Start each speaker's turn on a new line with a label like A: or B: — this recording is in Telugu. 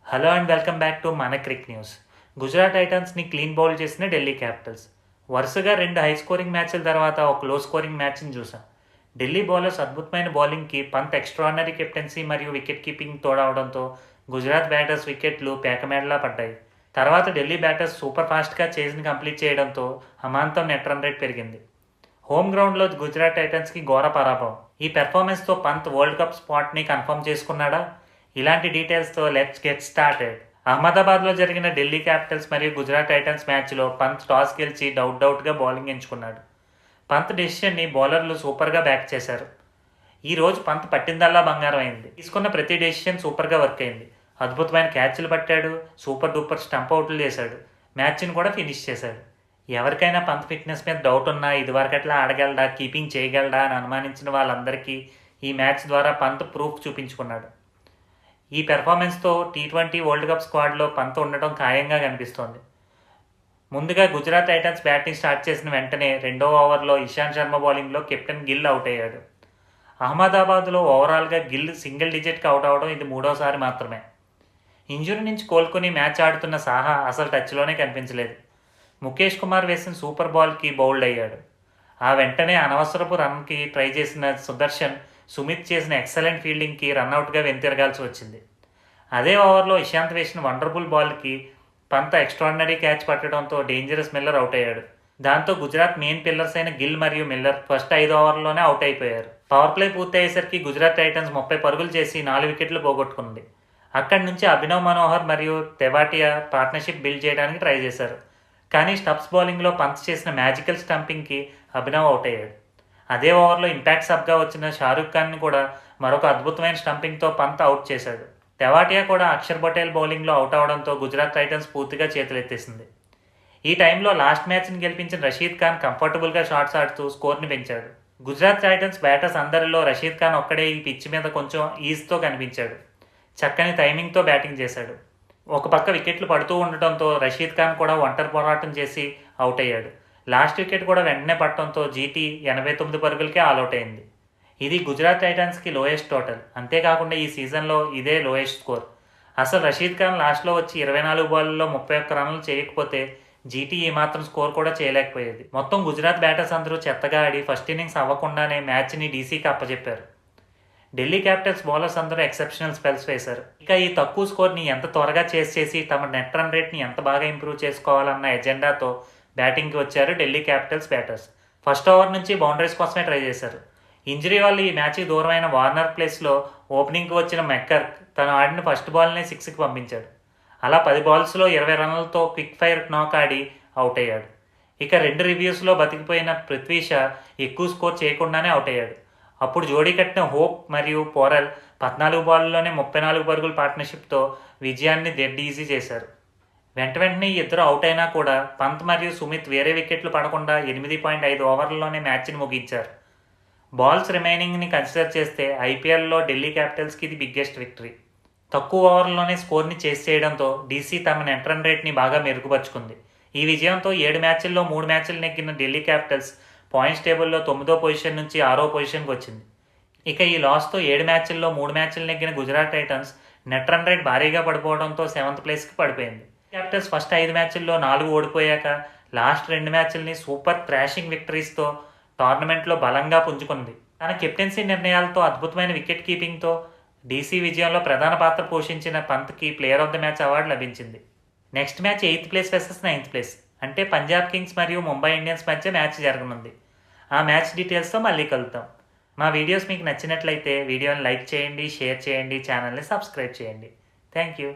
A: Hello and welcome back to మన క్రిక్ న్యూస్. గుజరాత్ టైటన్స్ని క్లీన్ బౌల్ చేసిన ఢిల్లీ క్యాపిటల్స్. వరుసగా 2 హై స్కోరింగ్ మ్యాచ్ల తర్వాత ఒక లో స్కోరింగ్ మ్యాచ్ని చూసాం. ఢిల్లీ బౌలర్స్ అద్భుతమైన బౌలింగ్కి పంత్ ఎక్స్ట్రాడినరీ కెప్టెన్సీ మరియు వికెట్ కీపింగ్ తోడవడంతో గుజరాత్ బ్యాటర్స్ వికెట్లు పేకమేడలా పడ్డాయి. తర్వాత ఢిల్లీ బ్యాటర్స్ సూపర్ ఫాస్ట్గా చేజ్ని కంప్లీట్ చేయడంతో అమాంతం నెట్ రన్ రేట్ పెరిగింది. హోమ్ గ్రౌండ్లో గుజరాత్ టైటన్స్కి ఘోర పరాభవం. ఈ పెర్ఫార్మెన్స్తో పంత్ వరల్డ్ కప్ స్పాట్ని కన్ఫర్మ్ చేసుకున్నాడా? ఇలాంటి డీటెయిల్స్తో లెట్స్ గెట్ స్టార్టెడ్. అహ్మదాబాద్లో జరిగిన ఢిల్లీ క్యాపిటల్స్ మరియు గుజరాత్ టైటన్స్ మ్యాచ్లో పంత్ టాస్ గెలిచి డౌట్గా బౌలింగ్ ఎంచుకున్నాడు. పంత్ డెసిషన్ని బౌలర్లు సూపర్గా బ్యాక్ చేశారు. ఈరోజు పంత్ పట్టిందల్లా బంగారం అయింది. తీసుకున్న ప్రతి డెసిషన్ సూపర్గా వర్క్ అయింది. అద్భుతమైన క్యాచ్లు పట్టాడు, సూపర్ డూపర్ స్టంప్ అవుట్లు చేశాడు, మ్యాచ్ని కూడా ఫినిష్ చేశాడు. ఎవరికైనా పంత్ ఫిట్నెస్ మీద డౌట్ ఉన్నా, ఇదివరకట్లా ఆడగలడా, కీపింగ్ చేయగలడా అని అనుమానించిన వాళ్ళందరికీ ఈ మ్యాచ్ ద్వారా పంత్ ప్రూఫ్ చూపించుకున్నాడు. ఈ పెర్ఫార్మెన్స్తో T20 వరల్డ్ కప్ స్క్వాడ్లో పంత్ ఉండటం ఖాయంగా కనిపిస్తోంది. ముందుగా గుజరాత్ టైటన్స్ బ్యాటింగ్ స్టార్ట్ చేసిన వెంటనే రెండో ఓవర్లో ఇషాంత్ శర్మ బౌలింగ్లో కెప్టెన్ గిల్ అవుట్ అయ్యాడు. అహ్మదాబాద్లో ఓవరాల్గా గిల్ సింగిల్ డిజిట్కి అవుట్ అవడం ఇది మూడోసారి మాత్రమే. ఇంజురీ నుంచి కోలుకుని మ్యాచ్ ఆడుతున్న సాహా అసలు టచ్లోనే కనిపించలేదు. ముఖేష్ కుమార్ వేసిన సూపర్ బాల్కి బౌల్డ్ అయ్యాడు. ఆ వెంటనే అనవసరపు రన్కి ట్రై చేసిన సుదర్శన్, సుమిత్ చేసిన ఎక్సలెంట్ ఫీల్డింగ్కి రన్అట్గా వెనుతిరగాల్సి వచ్చింది. అదే ఓవర్లో ఇషాంత్ వేసిన వండర్ఫుల్ బాల్కి పంత్ ఎక్స్ట్రాడినరీ క్యాచ్ పట్టడంతో డేంజరస్ మిల్లర్ అవుట్ అయ్యాడు. దాంతో గుజరాత్ మెయిన్ పిల్లర్స్ అయిన గిల్ మరియు మిల్లర్ ఫస్ట్ 5 ఓవర్లోనే అవుట్ అయిపోయారు. పవర్ ప్లే పూర్తయ్యేసరికి గుజరాత్ టైటన్స్ 30 పరుగులు చేసి 4 వికెట్లు పోగొట్టుకుంది. అక్కడి నుంచి అభినవ్ మనోహర్ మరియు తెవాటియా పార్ట్నర్షిప్ బిల్డ్ చేయడానికి ట్రై చేశారు. కానీ స్టబ్స్ బౌలింగ్లో పంత్ చేసిన మ్యాజికల్ స్టంపింగ్కి అభినవ్ అవుట్ అయ్యాడు. అదే ఓవర్లో ఇంపాక్ట్ సబ్గా వచ్చిన షారుఖ్ ఖాన్ని కూడా మరొక అద్భుతమైన స్టంపింగ్తో పంత్ అవుట్ చేశాడు. తెవాటియా కూడా అక్షర్ పటేల్ బౌలింగ్లో అవుట్ అవడంతో గుజరాత్ టైటన్స్ పూర్తిగా చేతులెత్తేసింది. ఈ టైంలో లాస్ట్ మ్యాచ్ని గెలిపించిన రషీద్ ఖాన్ కంఫర్టబుల్గా షాట్స్ ఆడుతూ స్కోర్ని పెంచాడు. గుజరాత్ టైటన్స్ బ్యాటర్స్ అందరిలో రషీద్ ఖాన్ ఒక్కడే ఈ పిచ్ మీద కొంచెం ఈజ్తో కనిపించాడు. చక్కని టైమింగ్తో బ్యాటింగ్ చేశాడు. ఒక పక్క వికెట్లు పడుతూ ఉండటంతో రషీద్ ఖాన్ కూడా ఒంటరి పోరాటం చేసి అవుట్ అయ్యాడు. లాస్ట్ వికెట్ కూడా వెంటనే పట్టడంతో జీటీ 89 పరుగులకే ఆల్అవుట్ అయింది. ఇది గుజరాత్ టైటన్స్కి లోయెస్ట్ టోటల్. అంతేకాకుండా ఈ సీజన్లో ఇదే లోయెస్ట్ స్కోర్. అసలు రషీద్ ఖాన్ లాస్ట్లో వచ్చి 24 బాల్లో 31 రన్లు చేయకపోతే జీటీ ఏమాత్రం స్కోర్ కూడా చేయలేకపోయేది. మొత్తం గుజరాత్ బ్యాటర్స్ అందరూ చెత్తగా ఆడి ఫస్ట్ ఇన్నింగ్స్ అవ్వకుండానే మ్యాచ్ని డీసీకి అప్పచెప్పారు. ఢిల్లీ క్యాపిటల్స్ బౌలర్స్ అందరూ ఎక్సెప్షనల్ స్పెల్స్ వేశారు. ఇక ఈ తక్కువ స్కోర్ని ఎంత త్వరగా చేసి తమ నెట్ రన్ రేట్ని ఎంత బాగా ఇంప్రూవ్ చేసుకోవాలన్న ఎజెండాతో బ్యాటింగ్కి వచ్చారు Delhi Capitals batters. First over నుంచి బౌండరీస్ కోసమే ట్రై చేశారు. ఇంజరీ వల్ల ఈ మ్యాచ్కి దూరమైన వార్నర్ ప్లేస్లో ఓపెనింగ్కి వచ్చిన మెక్కర్ తను ఆడిన ఫస్ట్ బాల్నే 6కి పంపించాడు. అలా 10 బాల్స్లో 20 రన్లతో క్విక్ ఫైర్ నాక్ ఆడి అవుట్ అయ్యాడు. ఇక 2 రివ్యూస్లో బతికిపోయిన పృథ్వీ షా ఎక్కువ స్కోర్ చేయకుండానే అవుట్ అయ్యాడు. అప్పుడు జోడీ కట్టిన హోప్ మరియు పోరెల్ 14 బాల్లోనే 34 పరుగుల పార్ట్నర్షిప్తో విజయాన్ని డెడ్ ఈజీ చేశారు. వెంటనే ఇద్దరు అవుట్ అయినా కూడా పంత్ మరియు సుమిత్ వేరే వికెట్లు పడకుండా 8.5 ఓవర్లలోనే మ్యాచ్ని ముగించారు. బాల్స్ రిమైనింగ్ని కన్సిడర్ చేస్తే ఐపీఎల్లో ఢిల్లీ క్యాపిటల్స్కి ఇది బిగ్గెస్ట్ విక్టరీ. తక్కువ ఓవర్లలోనే స్కోర్ని చేస్ చేయడంతో డీసీ తమ నెట్ రన్ రేట్ని బాగా మెరుగుపరుచుకుంది. ఈ విజయంతో 7 మ్యాచ్ల్లో 3 మ్యాచ్లు నెగ్గిన ఢిల్లీ క్యాపిటల్స్ పాయింట్స్ టేబుల్లో 9వ పొజిషన్ నుంచి 6వ పొజిషన్కి వచ్చింది. ఇక ఈ లాస్తో 7 మ్యాచ్ల్లో 3 మ్యాచ్లు నెగ్గిన Gujarat Titans net run rate భారీగా పడిపోవడంతో 7th ప్లేస్కి పడిపోయింది. క్యాపిటల్స్ ఫస్ట్ 5 మ్యాచ్ల్లో 4 ఓడిపోయాక లాస్ట్ 2 మ్యాచ్ల్ని సూపర్ థ్రాషింగ్ విక్టరీస్తో టోర్నమెంట్లో బలంగా పుంజుకుంది. తన కెప్టెన్సీ నిర్ణయాలతో అద్భుతమైన వికెట్ కీపింగ్తో డీసీ విజయంలో ప్రధాన పాత్ర పోషించిన పంత్కి player of the match award లభించింది. Next match 8th place versus 9th place, అంటే పంజాబ్ కింగ్స్ మరియు ముంబై ఇండియన్స్ మధ్య మ్యాచ్ జరగనుంది. ఆ మ్యాచ్ డీటెయిల్స్తో మళ్ళీ కలుద్దాం. మా వీడియోస్ మీకు నచ్చినట్లయితే వీడియోని లైక్ చేయండి, షేర్ చేయండి, ఛానల్ని సబ్స్క్రైబ్ చేయండి. Thank you.